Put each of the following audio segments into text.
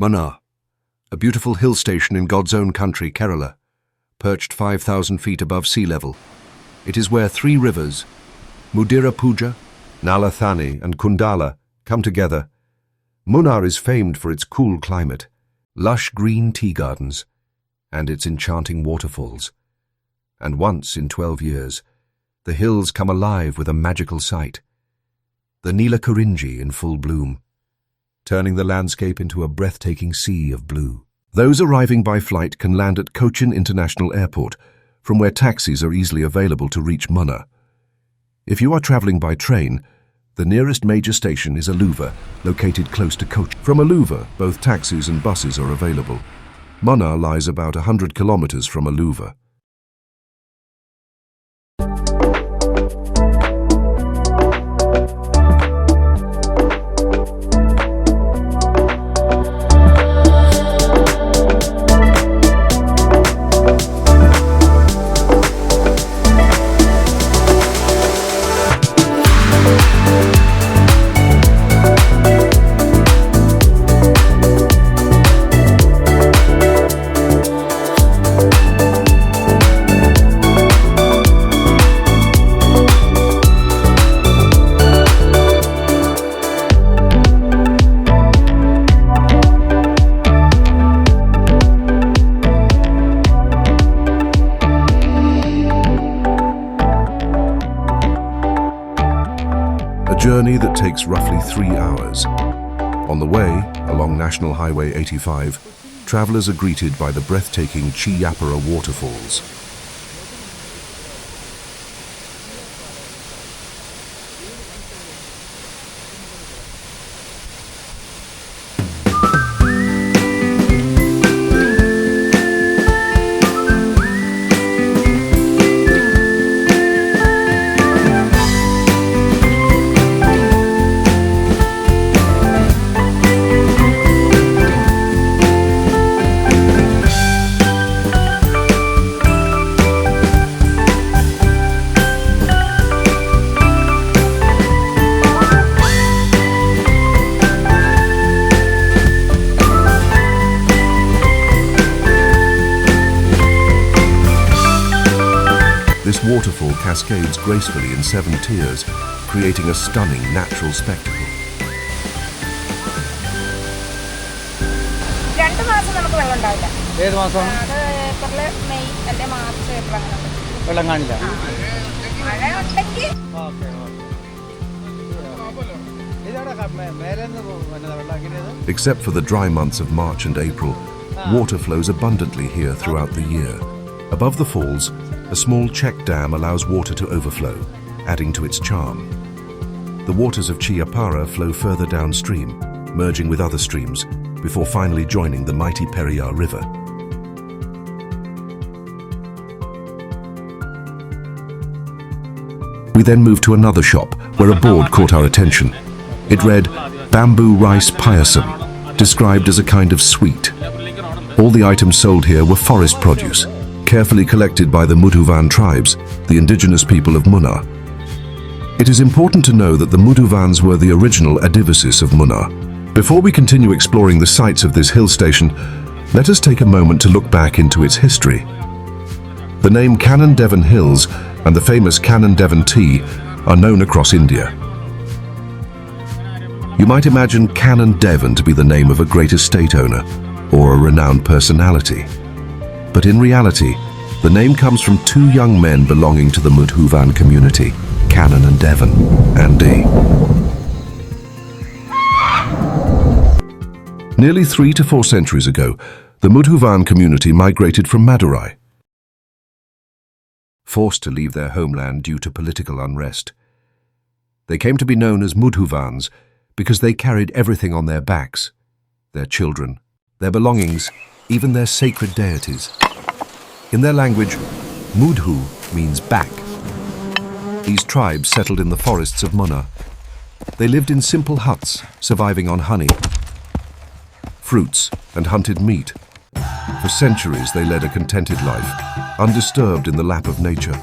Munnar, a beautiful hill station in God's own country, Kerala, perched 5,000 feet above sea level. It is where three rivers, Mudirapuja, Nalathani and Kundala, come together. Munnar is famed for its cool climate, lush green tea gardens, and its enchanting waterfalls. And once in 12 years, the hills come alive with a magical sight. The Neelakurinji in full bloom, turning the landscape into a breathtaking sea of blue. Those arriving by flight can land at Cochin International Airport, from where taxis are easily available to reach Munnar. If you are travelling by train, the nearest major station is Aluva, located close to Cochin. From Aluva, both taxis and buses are available. Munnar lies about 100 kilometers from Aluva. A journey that takes roughly 3 hours. On the way, along National Highway 85, travelers are greeted by the breathtaking Cheeyappara Waterfalls. This waterfall cascades gracefully in 7 tiers, creating a stunning natural spectacle. Except for the dry months of March and April, water flows abundantly here throughout the year. Above the falls, a small check dam allows water to overflow, adding to its charm. The waters of Cheeyappara flow further downstream, merging with other streams, before finally joining the mighty Periyar River. We then moved to another shop, where a board caught our attention. It read, "Bamboo Rice Payasam," described as a kind of sweet. All the items sold here were forest produce, carefully collected by the Muduvan tribes, the indigenous people of Munnar. It is important to know that the Muduvans were the original Adivasis of Munnar. Before we continue exploring the sights of this hill station, let us take a moment to look back into its history. The name Cannon Devon Hills and the famous Cannon Devon tea are known across India. You might imagine Cannon Devon to be the name of a great estate owner or a renowned personality. But in reality, the name comes from 2 young men belonging to the Mudhuvan community, Cannon and Devon, Andy. Nearly 3 to 4 centuries ago, the Mudhuvan community migrated from Madurai. Forced to leave their homeland due to political unrest. They came to be known as Mudhuvans because they carried everything on their backs, their children, their belongings, even their sacred deities. In their language, Mudhu means back. These tribes settled in the forests of Munnar. They lived in simple huts, surviving on honey, fruits, and hunted meat. For centuries, they led a contented life, undisturbed in the lap of nature.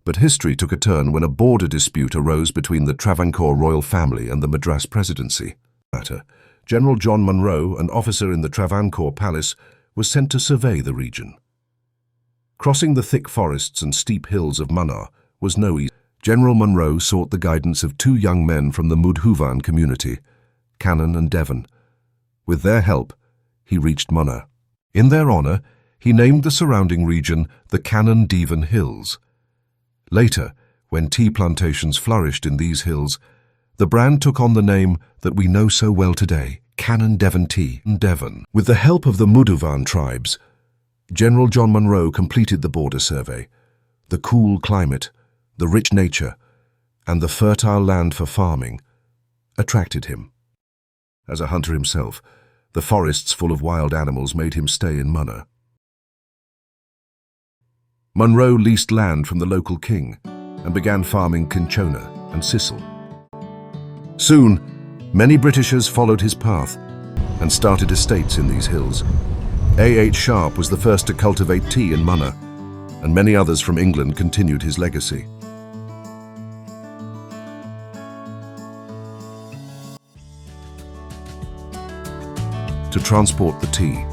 But history took a turn when a border dispute arose between the Travancore royal family and the Madras presidency. General John Munro, an officer in the Travancore palace, was sent to survey the region. Crossing the thick forests and steep hills of Munnar was no easy. General Munro sought the guidance of two young men from the Mudhuvan community, Cannon and Devon. With their help, he reached Munnar. In their honor, he named the surrounding region the Cannon Devon Hills. Later, when tea plantations flourished in these hills, the brand took on the name that we know so well today, Cannon Devon Tea in Devon. With the help of the Mudhuvan tribes, General John Munro completed the border survey. The cool climate, the rich nature, and the fertile land for farming attracted him. As a hunter himself, the forests full of wild animals made him stay in Munnar. Munro leased land from the local king and began farming cinchona and sisal. Soon, many Britishers followed his path and started estates in these hills. A.H. Sharp was the first to cultivate tea in Munnar, and many others from England continued his legacy. To transport the tea,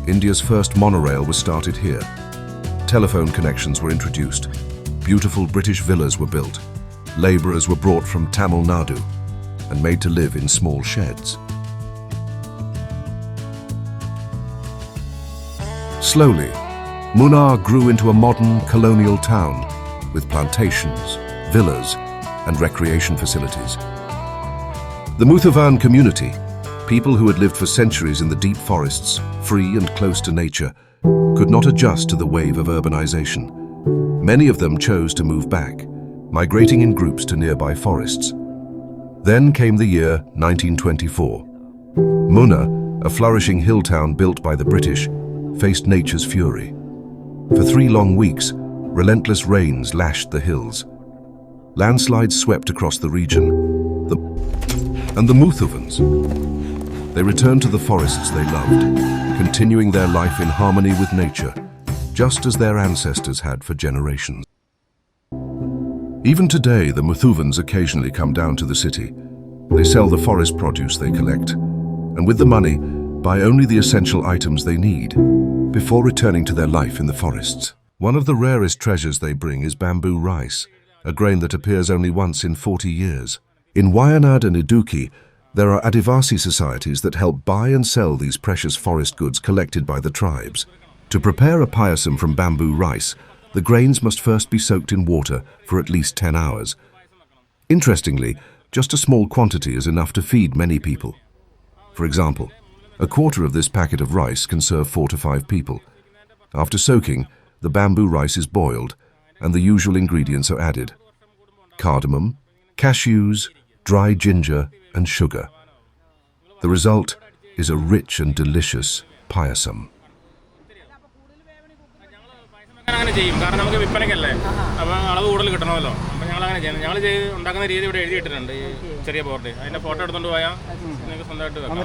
India's first monorail was started here. Telephone connections were introduced. Beautiful British villas were built. Labourers were brought from Tamil Nadu and made to live in small sheds. Slowly, Munnar grew into a modern colonial town with plantations, villas, and recreation facilities. The Mudhuvan community, people who had lived for centuries in the deep forests, free and close to nature, could not adjust to the wave of urbanization. Many of them chose to move back, migrating in groups to nearby forests. Then came the year 1924. Munnar, a flourishing hill town built by the British, faced nature's fury. For 3 long weeks, relentless rains lashed the hills. Landslides swept across the region, and the Mudhuvans. They returned to the forests they loved, continuing their life in harmony with nature, just as their ancestors had for generations. Even today, the Mudhuvans occasionally come down to the city. They sell the forest produce they collect, and with the money, buy only the essential items they need, before returning to their life in the forests. One of the rarest treasures they bring is bamboo rice, a grain that appears only once in 40 years. In Wayanad and Idukki, there are Adivasi societies that help buy and sell these precious forest goods collected by the tribes. To prepare a payasam from bamboo rice, the grains must first be soaked in water for at least 10 hours. Interestingly, just a small quantity is enough to feed many people. For example, a quarter of this packet of rice can serve 4 to 5 people. After soaking, the bamboo rice is boiled and the usual ingredients are added: cardamom, cashews, dry ginger, and sugar. The result is a rich and delicious payasam. അങ്ങനെ ചെയ്യും കാരണം നമുക്ക് വിൽപ്പനയ്ക്കല്ലേ അപ്പോൾ അളവ് കൂടുതൽ കിട്ടണമല്ലോ അപ്പോൾ ഞങ്ങളങ്ങനെ ചെയ്യുന്നത് ഞങ്ങൾ ഉണ്ടാക്കുന്ന രീതി ഇവിടെ എഴുതിയിട്ടുണ്ട് ഈ ചെറിയ ബോർഡ് അതിൻ്റെ ഫോട്ടോ എടുത്തുകൊണ്ട് പോയാൽ നിങ്ങൾക്ക് സ്വന്തമായിട്ട് വെക്കാം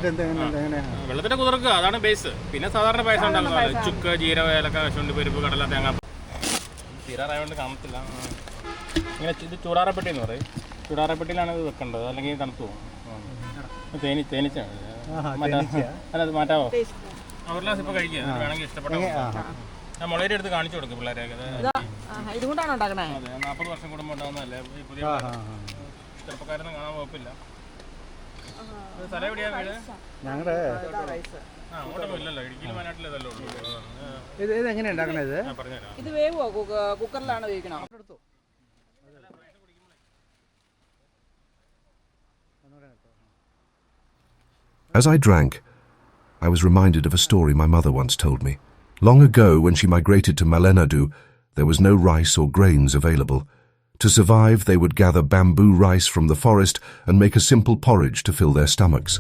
വെള്ളത്തിൻ്റെ കുതിർക്കുക അതാണ് ബേസ് പിന്നെ സാധാരണ പായസം ഉണ്ടാക്കുന്നത് ചുക്ക് ജീരക ഏലക്ക ശുണ്ടി പരിപ്പ് കടല തേങ്ങ തീരാറായതുകൊണ്ട് കാണത്തില്ല ഇങ്ങനെ ഇത് ചൂടാറപ്പെട്ടി എന്ന് പറയും ചൂടാറപ്പെട്ടിയിലാണ് ഇത് വെക്കേണ്ടത് അല്ലെങ്കിൽ തണുത്തു പോകും തേനിച്ചാണ് അല്ല അത് മാറ്റാവോ അവർ ഗ്ലാസ് ഇപ്പോൾ കഴിക്കുക വേണമെങ്കിൽ ഇഷ്ടപ്പെട്ടോ ഞാൻ മുളകരി എടുത്ത് കാണിച്ചു കൊടുക്കും പിള്ളേരെയൊക്കെ ഇതുകൊണ്ടാണ് ഉണ്ടാക്കണേ അതെ 40 വർഷം കൂടുമ്പോൾ ഉണ്ടാകുന്നതല്ലേ ഈ പുതിയ ചെറുപ്പക്കാരൊന്നും കാണാൻ കുഴപ്പമില്ല സ്ഥലം എവിടെയാ വീട് ഞങ്ങളുടെ അങ്ങോട്ടൊന്നും ഇല്ലല്ലോ ഇടുക്കിയിൽ വയനാട്ടിലേതല്ലോ ഇത് എങ്ങനെയാണ് ഉണ്ടാക്കണത് ഇത് വേവുമോ കുക്കറിലാണ് വേവിക്കണം As I drank, I was reminded of a story my mother once told me. Long ago, when she migrated to Malenadu, there was no rice or grains available. To survive, they would gather bamboo rice from the forest and make a simple porridge to fill their stomachs.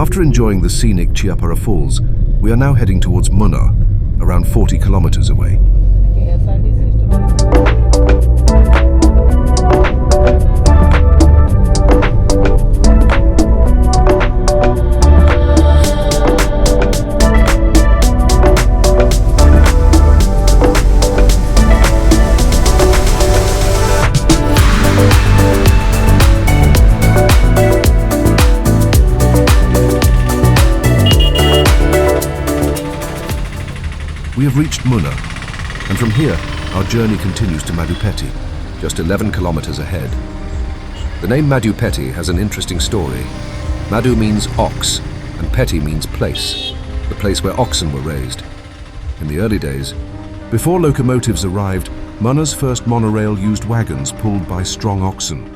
After enjoying the scenic Cheeyappara Falls, we are now heading towards Munnar, around 40 kilometers away. have reached Munnar, and from here our journey continues to Mattupetty, just 11 kilometers ahead. The name Mattupetty has an interesting story. Madhu means ox, and Petty means place, the place where oxen were raised. In the early days, before locomotives arrived, Munnar's first monorail used wagons pulled by strong oxen.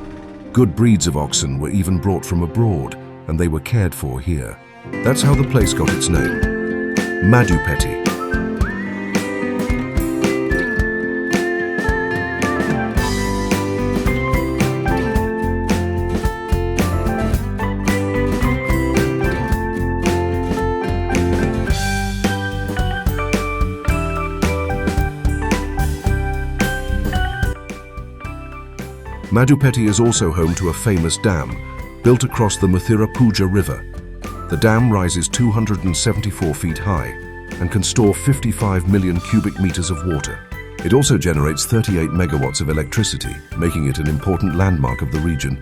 Good breeds of oxen were even brought from abroad, and they were cared for here. That's how the place got its name, Mattupetty. Mattupetty is also home to a famous dam, built across the Mattupetty River. The dam rises 274 feet high and can store 55 million cubic meters of water. It also generates 38 megawatts of electricity, making it an important landmark of the region.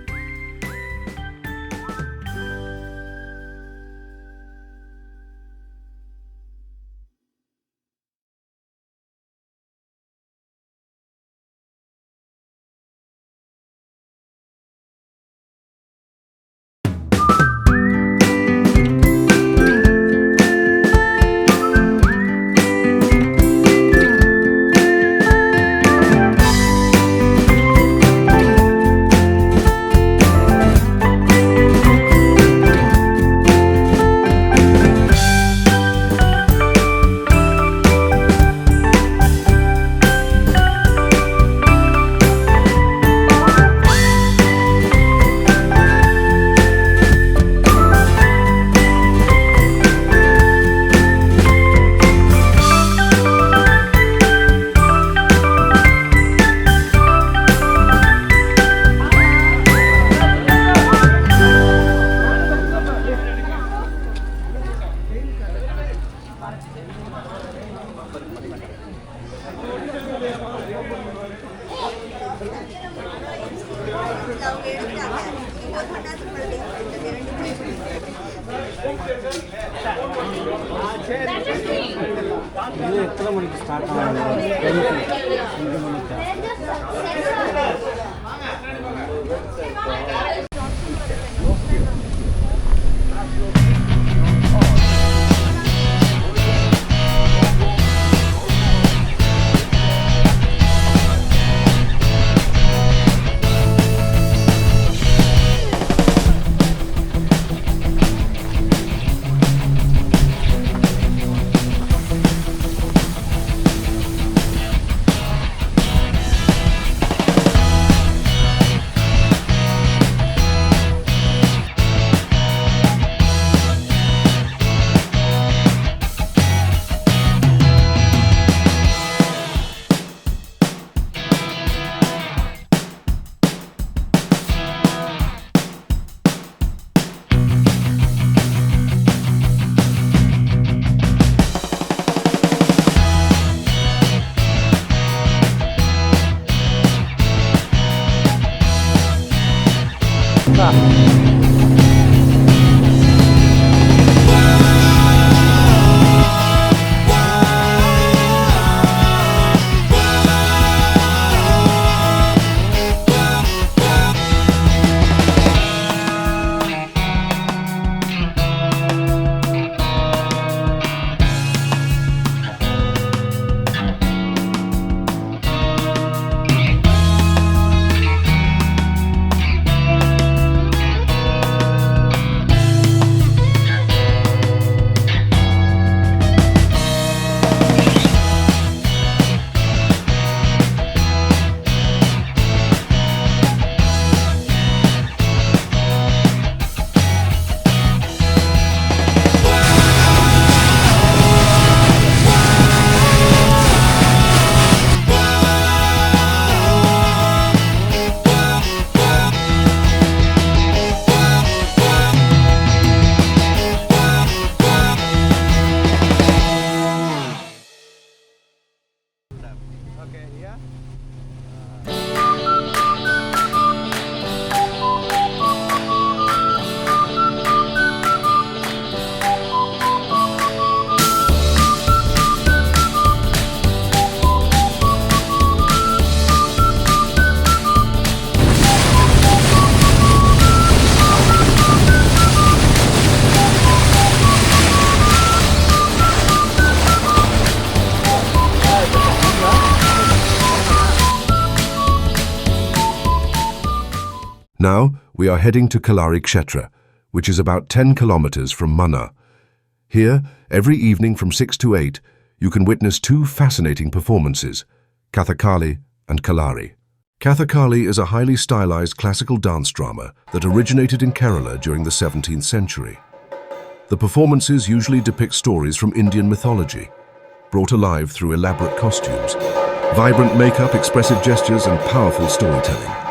Now, we are heading to Kalari Kshetra, which is about 10 kilometers from Munnar. Here, every evening from 6 to 8, you can witness two fascinating performances, Kathakali and Kalari. Kathakali is a highly stylized classical dance drama that originated in Kerala during the 17th century. The performances usually depict stories from Indian mythology, brought alive through elaborate costumes, vibrant makeup, expressive gestures, and powerful storytelling.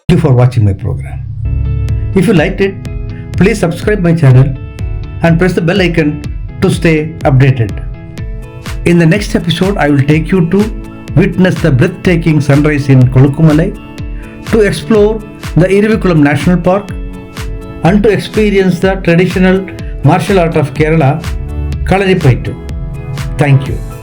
Thank you for watching my program. If you liked it, please subscribe my channel and press the bell icon to stay updated. In the next episode, I will take you to witness the breathtaking sunrise in Kolukumalai, to explore the Irivikulam National Park, and to experience the traditional martial art of Kerala, Kalaripayattu. Thank you.